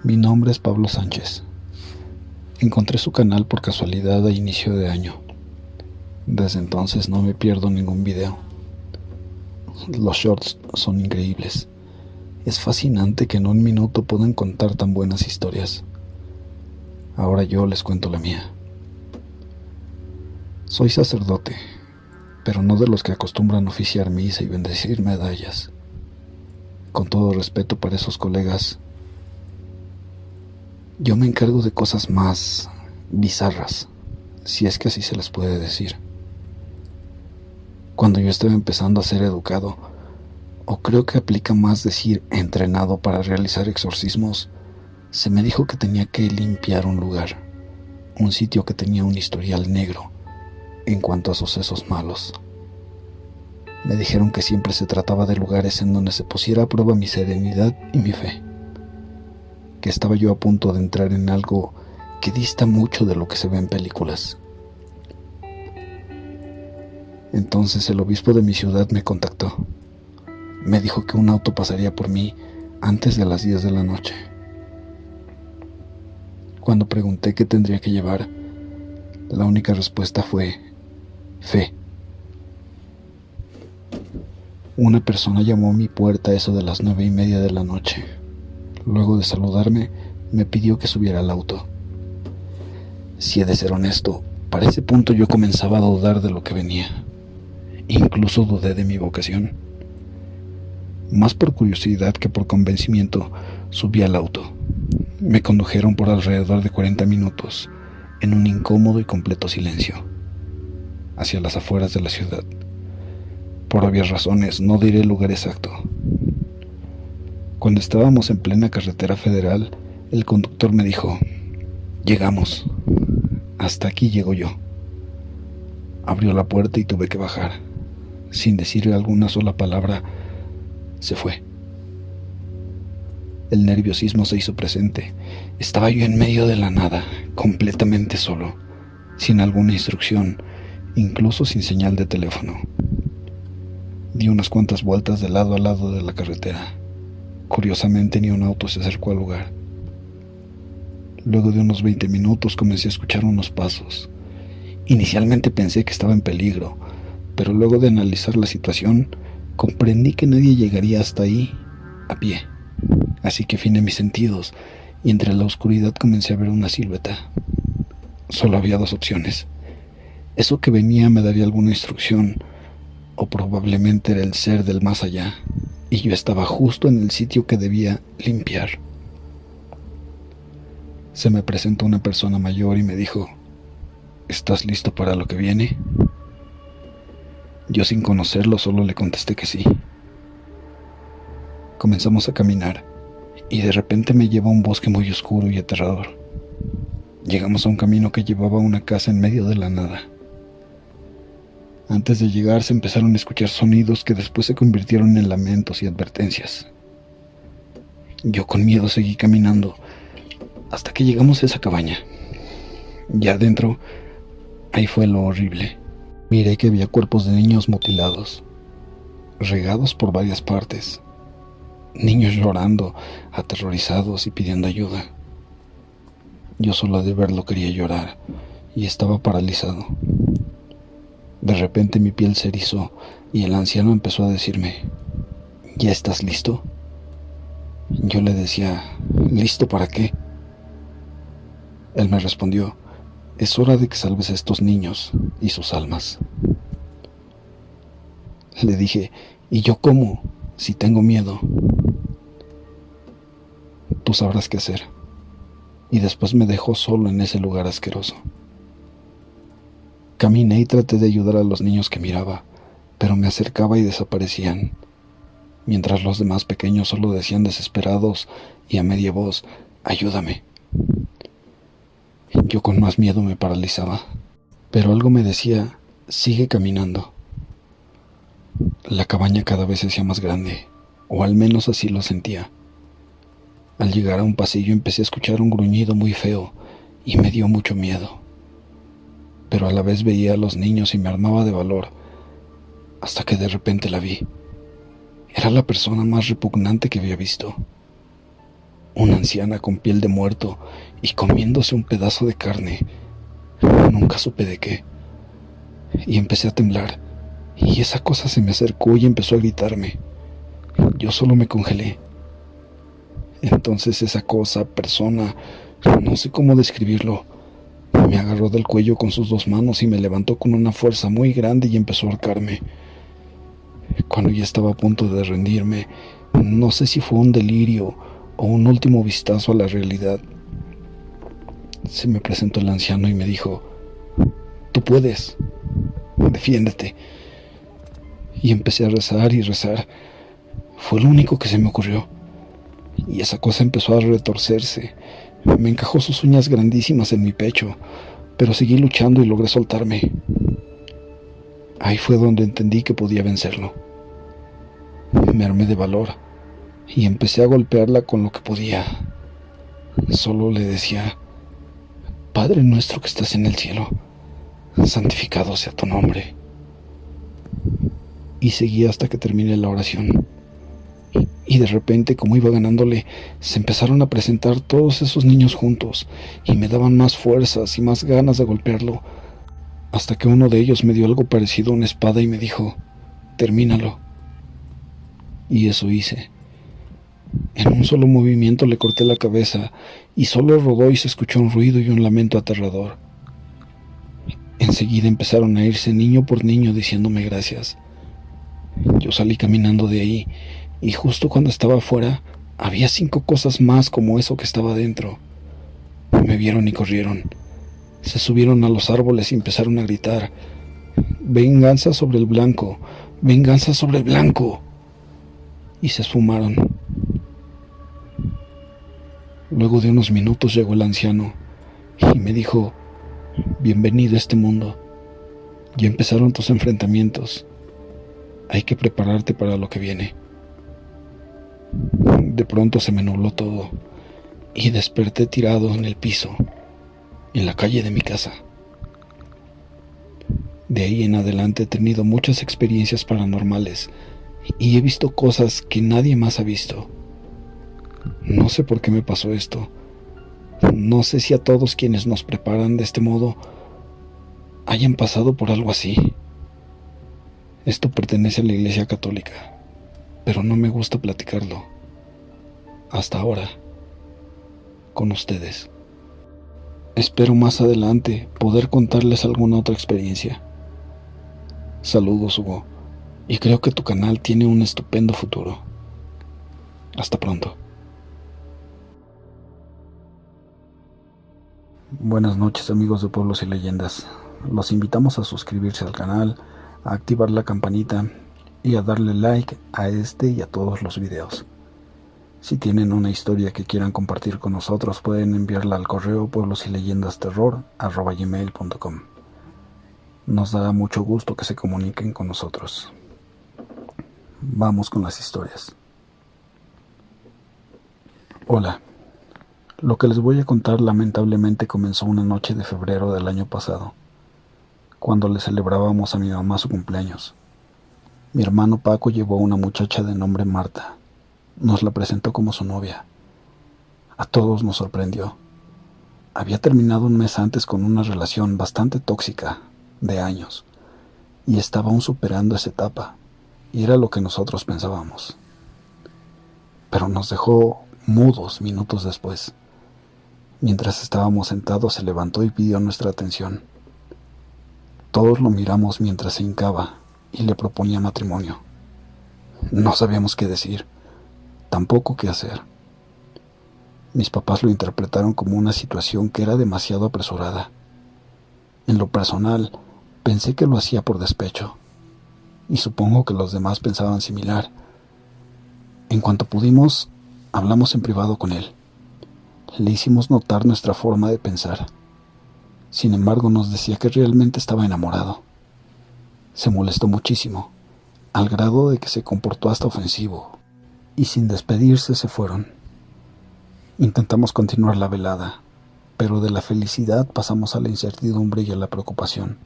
Mi nombre es Pablo Sánchez. Encontré su canal por casualidad a inicio de año. Desde entonces no me pierdo ningún video. Los shorts son increíbles. Es fascinante que en un minuto puedan contar tan buenas historias. Ahora yo les cuento la mía. Soy sacerdote, pero no de los que acostumbran oficiar misa y bendecir medallas. Con todo respeto para esos colegas, yo me encargo de cosas más bizarras, si es que así se les puede decir. Cuando yo estaba empezando a ser educado, o creo que aplica más decir entrenado para realizar exorcismos, se me dijo que tenía que limpiar un lugar, un sitio que tenía un historial negro en cuanto a sucesos malos. Me dijeron que siempre se trataba de lugares en donde se pusiera a prueba mi serenidad y mi fe, que estaba yo a punto de entrar en algo que dista mucho de lo que se ve en películas. Entonces el obispo de mi ciudad me contactó. Me dijo que un auto pasaría por mí antes de las 10 de la noche. Cuando pregunté qué tendría que llevar, la única respuesta fue fe. Una persona llamó a mi puerta a eso de las 9:30 de la noche. Luego de saludarme, me pidió que subiera al auto. Si he de ser honesto, para ese punto yo comenzaba a dudar de lo que venía. Incluso dudé de mi vocación. Más por curiosidad que por convencimiento, subí al auto. Me condujeron por alrededor de 40 minutos, en un incómodo y completo silencio, hacia las afueras de la ciudad. Por obvias razones, no diré el lugar exacto. Cuando estábamos en plena carretera federal, el conductor me dijo: llegamos. Hasta aquí llego yo. Abrió la puerta y tuve que bajar. Sin decir alguna sola palabra, se fue. El nerviosismo se hizo presente. Estaba yo en medio de la nada, completamente solo, sin alguna instrucción, incluso sin señal de teléfono. Di unas cuantas vueltas de lado a lado de la carretera. Curiosamente, ni un auto se acercó al lugar. Luego de unos 20 minutos comencé a escuchar unos pasos. Inicialmente pensé que estaba en peligro, pero luego de analizar la situación, comprendí que nadie llegaría hasta ahí a pie. Así que afiné mis sentidos y entre la oscuridad comencé a ver una silueta. Solo había dos opciones. Eso que venía me daría alguna instrucción, o probablemente era el ser del más allá, y yo estaba justo en el sitio que debía limpiar. Se me presentó una persona mayor y me dijo: ¿estás listo para lo que viene? Yo, sin conocerlo, solo le contesté que sí. Comenzamos a caminar, y de repente me llevó a un bosque muy oscuro y aterrador. Llegamos a un camino que llevaba a una casa en medio de la nada. Antes de llegar se empezaron a escuchar sonidos que después se convirtieron en lamentos y advertencias. Yo con miedo seguí caminando hasta que llegamos a esa cabaña. Ya adentro, ahí fue lo horrible. Miré que había cuerpos de niños mutilados, regados por varias partes. Niños llorando, aterrorizados y pidiendo ayuda. Yo solo de verlo quería llorar y estaba paralizado. De repente mi piel se erizó y el anciano empezó a decirme: ¿ya estás listo? Yo le decía: ¿listo para qué? Él me respondió: es hora de que salves a estos niños y sus almas. Le dije: ¿y yo cómo? Si tengo miedo. Tú sabrás qué hacer. Y después me dejó solo en ese lugar asqueroso. Caminé y traté de ayudar a los niños que miraba, pero me acercaba y desaparecían, mientras los demás pequeños solo decían desesperados y a media voz: ayúdame. Yo con más miedo me paralizaba, pero algo me decía: sigue caminando. La cabaña cada vez se hacía más grande, o al menos así lo sentía. Al llegar a un pasillo empecé a escuchar un gruñido muy feo y me dio mucho miedo. Pero a la vez veía a los niños y me armaba de valor, hasta que de repente la vi. Era la persona más repugnante que había visto. una anciana con piel de muerto y comiéndose un pedazo de carne. Nunca supe de qué. Y empecé a temblar, y esa cosa se me acercó y empezó a gritarme. Yo solo me congelé. Entonces esa cosa, persona, no sé cómo describirlo, me agarró del cuello con sus dos manos y me levantó con una fuerza muy grande y empezó a ahorcarme. Cuando ya estaba a punto de rendirme, no sé si fue un delirio o un último vistazo a la realidad, se me presentó el anciano y me dijo: «Tú puedes, defiéndete». Y empecé a rezar y rezar. Fue lo único que se me ocurrió. Y esa cosa empezó a retorcerse. Me encajó sus uñas grandísimas en mi pecho, pero seguí luchando y logré soltarme. Ahí fue donde entendí que podía vencerlo. Me armé de valor y empecé a golpearla con lo que podía. Solo le decía: «Padre nuestro que estás en el cielo, santificado sea tu nombre». Y seguí hasta que terminé la oración. Y de repente, como iba ganándole, se empezaron a presentar todos esos niños juntos y me daban más fuerzas y más ganas de golpearlo, hasta que uno de ellos me dio algo parecido a una espada y me dijo: «Termínalo». Y eso hice. En un solo movimiento le corté la cabeza y solo rodó y se escuchó un ruido y un lamento aterrador. Enseguida empezaron a irse niño por niño diciéndome gracias. Yo salí caminando de ahí y justo cuando estaba afuera había 5 cosas más como eso que estaba dentro. Me vieron y corrieron. Se subieron a los árboles y empezaron a gritar: «Venganza sobre el blanco, venganza sobre el blanco». Y se esfumaron. Luego de unos minutos llegó el anciano y me dijo: «Bienvenido a este mundo. Ya empezaron tus enfrentamientos. Hay que prepararte para lo que viene». De pronto se me nubló todo y desperté tirado en el piso, en la calle de mi casa. De ahí en adelante he tenido muchas experiencias paranormales y he visto cosas que nadie más ha visto. No sé por qué me pasó esto. No sé si a todos quienes nos preparan de este modo hayan pasado por algo así. Esto pertenece a la Iglesia Católica, pero no me gusta platicarlo. Hasta ahora, con ustedes. Espero más adelante poder contarles alguna otra experiencia. Saludos, Hugo, y creo que tu canal tiene un estupendo futuro. Hasta pronto. Buenas noches, amigos de Pueblos y Leyendas. Los invitamos a suscribirse al canal, a activar la campanita y a darle like a este y a todos los videos. Si tienen una historia que quieran compartir con nosotros, pueden enviarla al correo pueblosyleyendasterror@gmail.com. Nos dará mucho gusto que se comuniquen con nosotros. Vamos con las historias. Hola. Lo que les voy a contar lamentablemente comenzó una noche de febrero del año pasado, cuando le celebrábamos a mi mamá su cumpleaños. Mi hermano Paco llevó a una muchacha de nombre Marta. Nos la presentó como su novia. A todos nos sorprendió. Había terminado un mes antes con una relación bastante tóxica, de años, y estaba aún superando esa etapa, y era lo que nosotros pensábamos. Pero nos dejó mudos minutos después. Mientras estábamos sentados, se levantó y pidió nuestra atención. Todos lo miramos mientras se hincaba y le proponía matrimonio. No sabíamos qué decir, tampoco qué hacer. Mis papás lo interpretaron como una situación que era demasiado apresurada. En lo personal, pensé que lo hacía por despecho, y supongo que los demás pensaban similar. En cuanto pudimos, hablamos en privado con él. Le hicimos notar nuestra forma de pensar. Sin embargo, nos decía que realmente estaba enamorado. Se molestó muchísimo, al grado de que se comportó hasta ofensivo, y sin despedirse se fueron. Intentamos continuar la velada, pero de la felicidad pasamos a la incertidumbre y a la preocupación.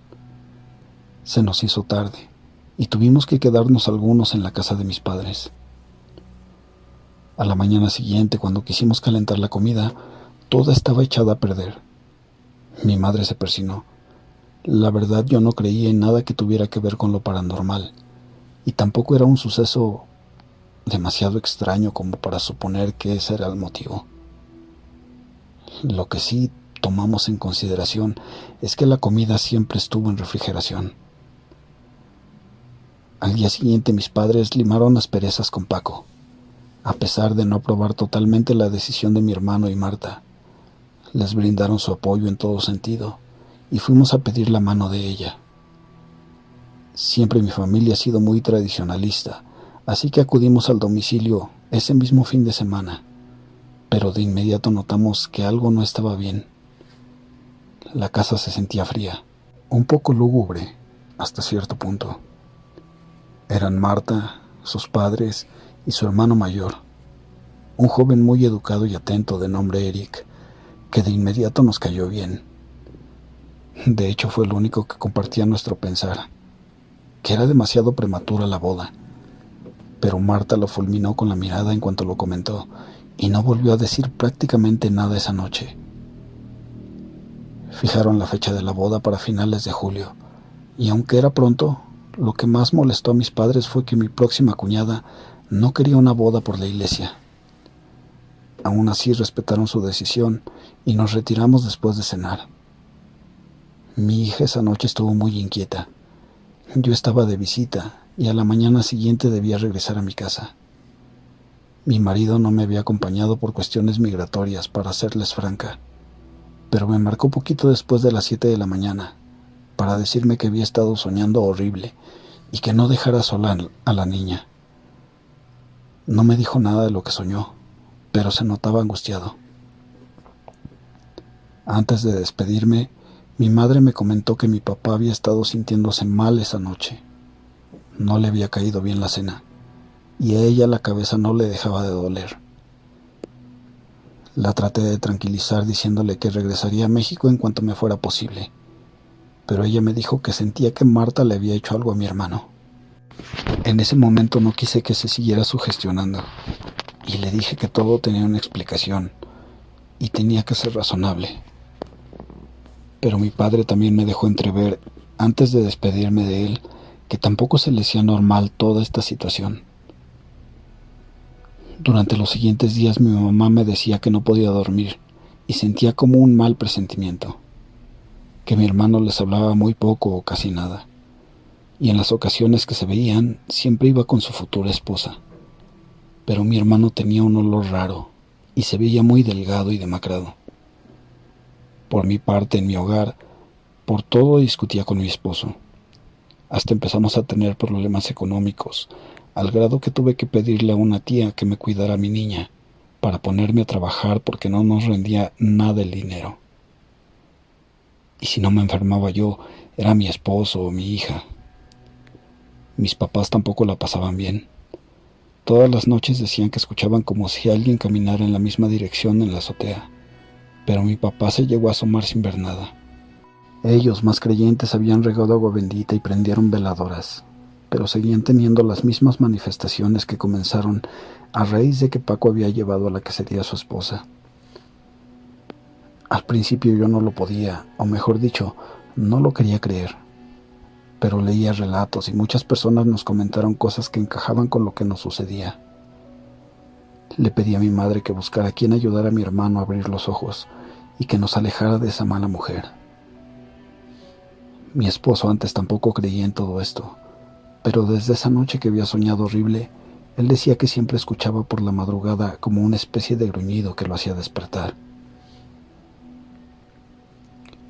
Se nos hizo tarde, y tuvimos que quedarnos algunos en la casa de mis padres. A la mañana siguiente, cuando quisimos calentar la comida, toda estaba echada a perder. Mi madre se persinó. La verdad, yo no creía en nada que tuviera que ver con lo paranormal, y tampoco era un suceso demasiado extraño como para suponer que ese era el motivo. Lo que sí tomamos en consideración es que la comida siempre estuvo en refrigeración. Al día siguiente mis padres limaron asperezas con Paco, a pesar de no aprobar totalmente la decisión de mi hermano y Marta. Les brindaron su apoyo en todo sentido y fuimos a pedir la mano de ella. Siempre mi familia ha sido muy tradicionalista, así que acudimos al domicilio ese mismo fin de semana, pero de inmediato notamos que algo no estaba bien. La casa se sentía fría, un poco lúgubre hasta cierto punto. Eran Marta, sus padres y su hermano mayor, un joven muy educado y atento de nombre Eric, que de inmediato nos cayó bien. De hecho, fue el único que compartía nuestro pensar, que era demasiado prematura la boda. Pero Marta lo fulminó con la mirada en cuanto lo comentó, y no volvió a decir prácticamente nada esa noche. Fijaron la fecha de la boda para finales de julio, y aunque era pronto, lo que más molestó a mis padres fue que mi próxima cuñada no quería una boda por la iglesia. Aún así respetaron su decisión y nos retiramos después de cenar. Mi hija esa noche estuvo muy inquieta. Yo estaba de visita y a la mañana siguiente debía regresar a mi casa. Mi marido no me había acompañado por cuestiones migratorias, para serles franca, pero me marcó poquito después de las 7 de la mañana para decirme que había estado soñando horrible y que no dejara sola a la niña. No me dijo nada de lo que soñó, pero se notaba angustiado. Antes de despedirme, mi madre me comentó que mi papá había estado sintiéndose mal esa noche. No le había caído bien la cena, y a ella la cabeza no le dejaba de doler. La traté de tranquilizar diciéndole que regresaría a México en cuanto me fuera posible, pero ella me dijo que sentía que Marta le había hecho algo a mi hermano. En ese momento no quise que se siguiera sugestionando, y le dije que todo tenía una explicación, y tenía que ser razonable. Pero mi padre también me dejó entrever, antes de despedirme de él, que tampoco se le hacía normal toda esta situación. Durante los siguientes días mi mamá me decía que no podía dormir y sentía como un mal presentimiento, que mi hermano les hablaba muy poco o casi nada, y en las ocasiones que se veían siempre iba con su futura esposa. Pero mi hermano tenía un olor raro y se veía muy delgado y demacrado. Por mi parte, en mi hogar, por todo discutía con mi esposo. Hasta empezamos a tener problemas económicos, al grado que tuve que pedirle a una tía que me cuidara a mi niña, para ponerme a trabajar porque no nos rendía nada el dinero. Y si no me enfermaba yo, era mi esposo o mi hija. Mis papás tampoco la pasaban bien. Todas las noches decían que escuchaban como si alguien caminara en la misma dirección en la azotea, pero mi papá se llegó a asomar sin ver nada. Ellos, más creyentes, habían regado agua bendita y prendieron veladoras, pero seguían teniendo las mismas manifestaciones que comenzaron a raíz de que Paco había llevado a la que sería su esposa. Al principio yo no lo podía, o mejor dicho, no lo quería creer, pero leía relatos y muchas personas nos comentaron cosas que encajaban con lo que nos sucedía. Le pedí a mi madre que buscara a quien ayudara a mi hermano a abrir los ojos y que nos alejara de esa mala mujer. Mi esposo antes tampoco creía en todo esto, pero desde esa noche que había soñado horrible, él decía que siempre escuchaba por la madrugada como una especie de gruñido que lo hacía despertar.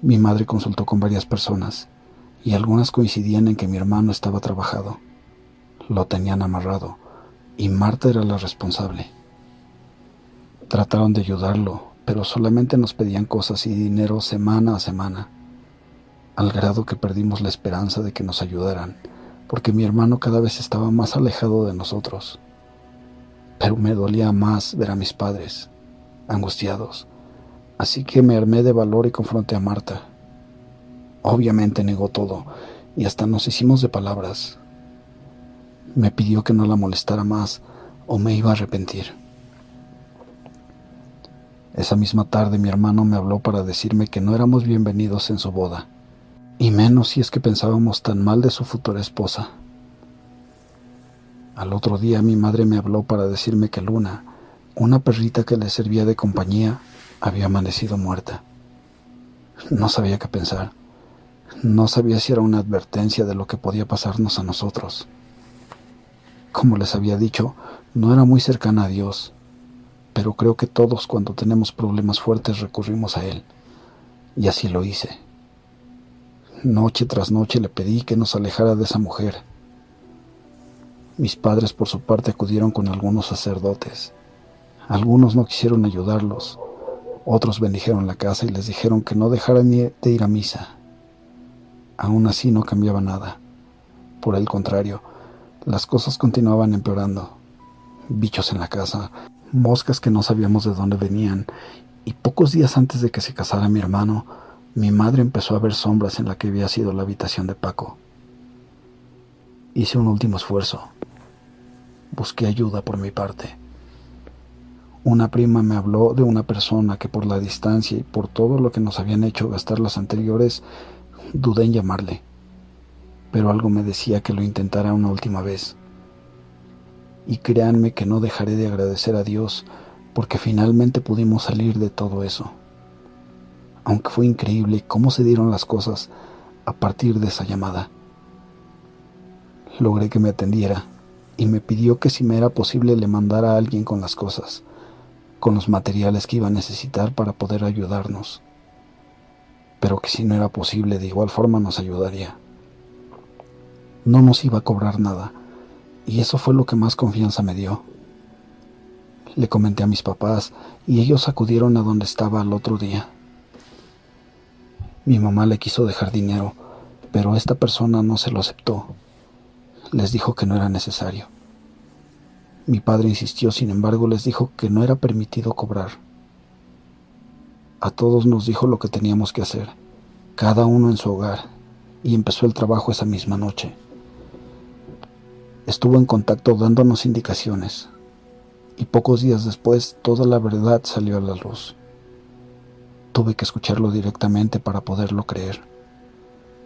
Mi madre consultó con varias personas, y algunas coincidían en que mi hermano estaba trabajado. Lo tenían amarrado, y Marta era la responsable. Trataron de ayudarlo, pero solamente nos pedían cosas y dinero semana a semana, al grado que perdimos la esperanza de que nos ayudaran, porque mi hermano cada vez estaba más alejado de nosotros. Pero me dolía más ver a mis padres, angustiados, así que me armé de valor y confronté a Marta. Obviamente negó todo, y hasta nos hicimos de palabras. Me pidió que no la molestara más, o me iba a arrepentir. Esa misma tarde mi hermano me habló para decirme que no éramos bienvenidos en su boda, y menos si es que pensábamos tan mal de su futura esposa. Al otro día mi madre me habló para decirme que Luna, una perrita que le servía de compañía, había amanecido muerta. No sabía qué pensar. No sabía si era una advertencia de lo que podía pasarnos a nosotros. Como les había dicho, no era muy cercana a Dios, pero creo que todos cuando tenemos problemas fuertes recurrimos a Él, y así lo hice. Noche tras noche le pedí que nos alejara de esa mujer. Mis padres por su parte acudieron con algunos sacerdotes. Algunos no quisieron ayudarlos, otros bendijeron la casa y les dijeron que no dejaran de ir a misa. Aún así no cambiaba nada. Por el contrario, las cosas continuaban empeorando. Bichos en la casa, moscas que no sabíamos de dónde venían, y pocos días antes de que se casara mi hermano, mi madre empezó a ver sombras en la que había sido la habitación de Paco. Hice un último esfuerzo. Busqué ayuda por mi parte. Una prima me habló de una persona que por la distancia y por todo lo que nos habían hecho gastar las anteriores, dudé en llamarle, pero algo me decía que lo intentara una última vez. Y créanme que no dejaré de agradecer a Dios porque finalmente pudimos salir de todo eso. Aunque fue increíble cómo se dieron las cosas a partir de esa llamada. Logré que me atendiera y me pidió que si me era posible le mandara a alguien con las cosas, con los materiales que iba a necesitar para poder ayudarnos, pero que si no era posible de igual forma nos ayudaría. No nos iba a cobrar nada, y eso fue lo que más confianza me dio. Le comenté a mis papás y ellos acudieron a donde estaba al otro día. Mi mamá le quiso dejar dinero, pero esta persona no se lo aceptó. Les dijo que no era necesario. Mi padre insistió, sin embargo, les dijo que no era permitido cobrar. A todos nos dijo lo que teníamos que hacer, cada uno en su hogar, y empezó el trabajo esa misma noche. Estuvo en contacto dándonos indicaciones, y pocos días después toda la verdad salió a la luz. Tuve que escucharlo directamente para poderlo creer.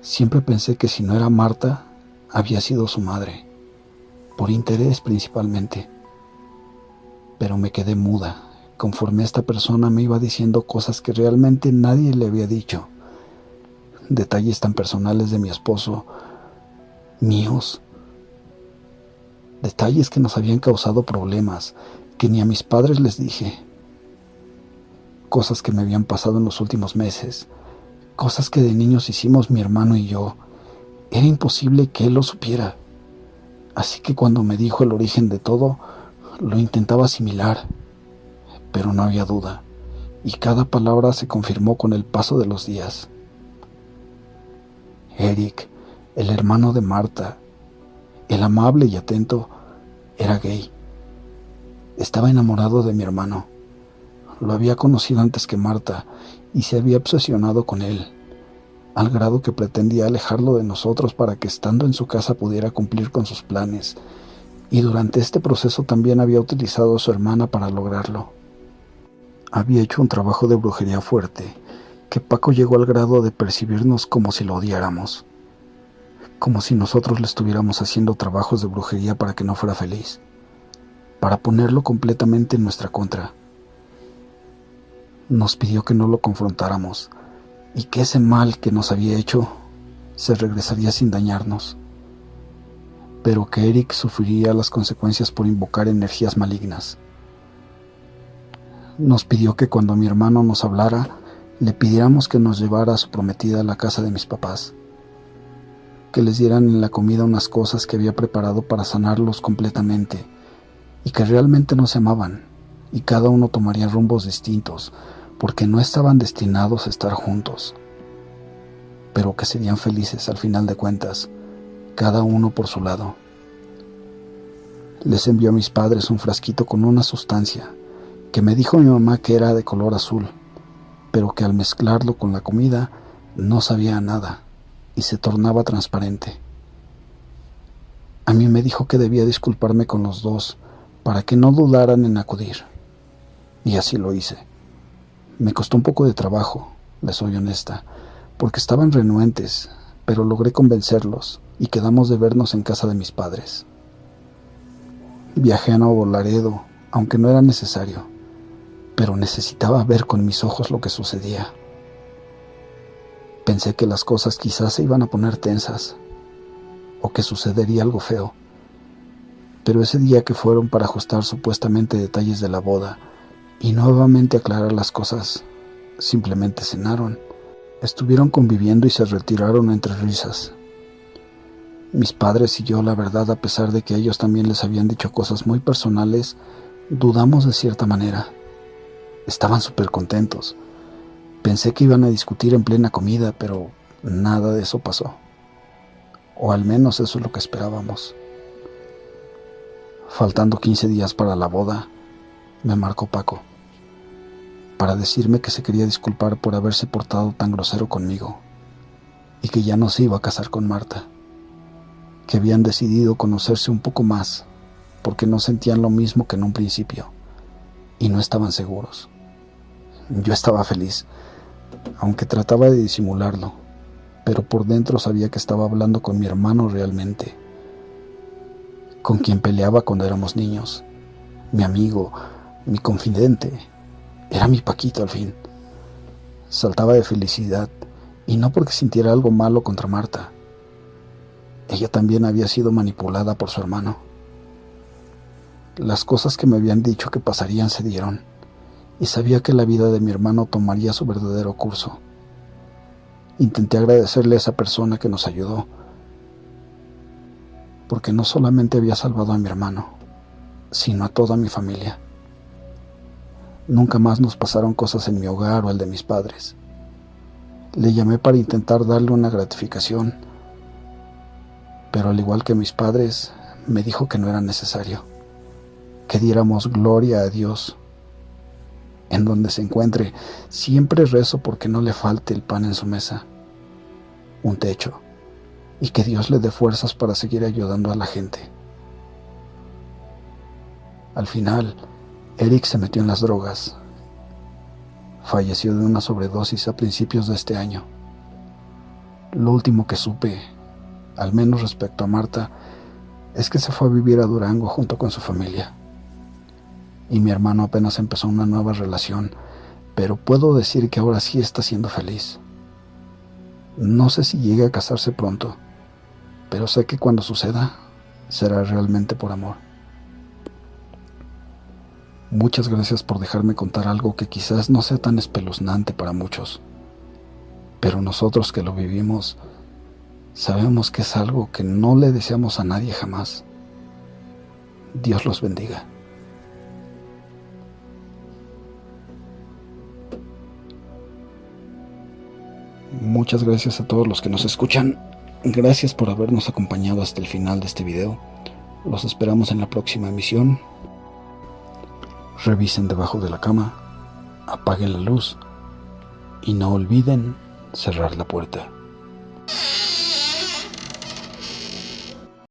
Siempre pensé que si no era Marta, había sido su madre, por interés principalmente. Pero me quedé muda, conforme esta persona me iba diciendo cosas que realmente nadie le había dicho. Detalles tan personales de mi esposo, míos. Detalles que nos habían causado problemas, que ni a mis padres les dije. Cosas que me habían pasado en los últimos meses, cosas que de niños hicimos mi hermano y yo. Era imposible que él lo supiera. Así que cuando me dijo el origen de todo, lo intentaba asimilar, pero no había duda, y cada palabra se confirmó con el paso de los días. Eric, el hermano de Marta, el amable y atento, era gay. Estaba enamorado de mi hermano. Lo había conocido antes que Marta y se había obsesionado con él, al grado que pretendía alejarlo de nosotros para que estando en su casa pudiera cumplir con sus planes, y durante este proceso también había utilizado a su hermana para lograrlo. Había hecho un trabajo de brujería fuerte, que Paco llegó al grado de percibirnos como si lo odiáramos, como si nosotros le estuviéramos haciendo trabajos de brujería para que no fuera feliz, para ponerlo completamente en nuestra contra. Nos pidió que no lo confrontáramos, y que ese mal que nos había hecho se regresaría sin dañarnos, pero que Eric sufriría las consecuencias por invocar energías malignas. Nos pidió que cuando mi hermano nos hablara, le pidiéramos que nos llevara a su prometida a la casa de mis papás, que les dieran en la comida unas cosas que había preparado para sanarlos completamente, y que realmente no se amaban, y cada uno tomaría rumbos distintos, porque no estaban destinados a estar juntos, pero que serían felices al final de cuentas, cada uno por su lado. Les envió a mis padres un frasquito con una sustancia, que me dijo mi mamá que era de color azul, pero que al mezclarlo con la comida no sabía a nada, y se tornaba transparente. A mí me dijo que debía disculparme con los dos, para que no dudaran en acudir, y así lo hice. Me costó un poco de trabajo, les soy honesta, porque estaban renuentes, pero logré convencerlos y quedamos de vernos en casa de mis padres. Viajé a Nuevo Laredo, aunque no era necesario, pero necesitaba ver con mis ojos lo que sucedía. Pensé que las cosas quizás se iban a poner tensas, o que sucedería algo feo, pero ese día que fueron para ajustar supuestamente detalles de la boda y nuevamente aclarar las cosas, simplemente cenaron, estuvieron conviviendo y se retiraron entre risas. Mis padres y yo, la verdad, a pesar de que ellos también les habían dicho cosas muy personales, dudamos de cierta manera. Estaban súper contentos. Pensé que iban a discutir en plena comida, pero nada de eso pasó. O al menos eso es lo que esperábamos. Faltando 15 días para la boda, me marcó Paco, para decirme que se quería disculpar por haberse portado tan grosero conmigo, y que ya no se iba a casar con Marta, que habían decidido conocerse un poco más, porque no sentían lo mismo que en un principio, y no estaban seguros. Yo estaba feliz, aunque trataba de disimularlo, pero por dentro sabía que estaba hablando con mi hermano realmente, con quien peleaba cuando éramos niños, mi amigo, mi confidente. Era mi Paquito al fin. Saltaba de felicidad, y no porque sintiera algo malo contra Marta. Ella también había sido manipulada por su hermano. Las cosas que me habían dicho que pasarían se dieron, y sabía que la vida de mi hermano tomaría su verdadero curso. Intenté agradecerle a esa persona que nos ayudó, porque no solamente había salvado a mi hermano, sino a toda mi familia. Nunca más nos pasaron cosas en mi hogar o el de mis padres. Le llamé para intentar darle una gratificación, pero al igual que mis padres, me dijo que no era necesario, que diéramos gloria a Dios. En donde se encuentre, siempre rezo porque no le falte el pan en su mesa, un techo, y que Dios le dé fuerzas para seguir ayudando a la gente. Al final, Eric se metió en las drogas. Falleció de una sobredosis a principios de este año. Lo último que supe, al menos respecto a Marta, es que se fue a vivir a Durango junto con su familia. Y mi hermano apenas empezó una nueva relación, pero puedo decir que ahora sí está siendo feliz. No sé si llegue a casarse pronto, pero sé que cuando suceda, será realmente por amor. Muchas gracias por dejarme contar algo que quizás no sea tan espeluznante para muchos, pero nosotros que lo vivimos, sabemos que es algo que no le deseamos a nadie jamás. Dios los bendiga. Muchas gracias a todos los que nos escuchan. Gracias por habernos acompañado hasta el final de este video. Los esperamos en la próxima emisión. Revisen debajo de la cama, apaguen la luz y no olviden cerrar la puerta.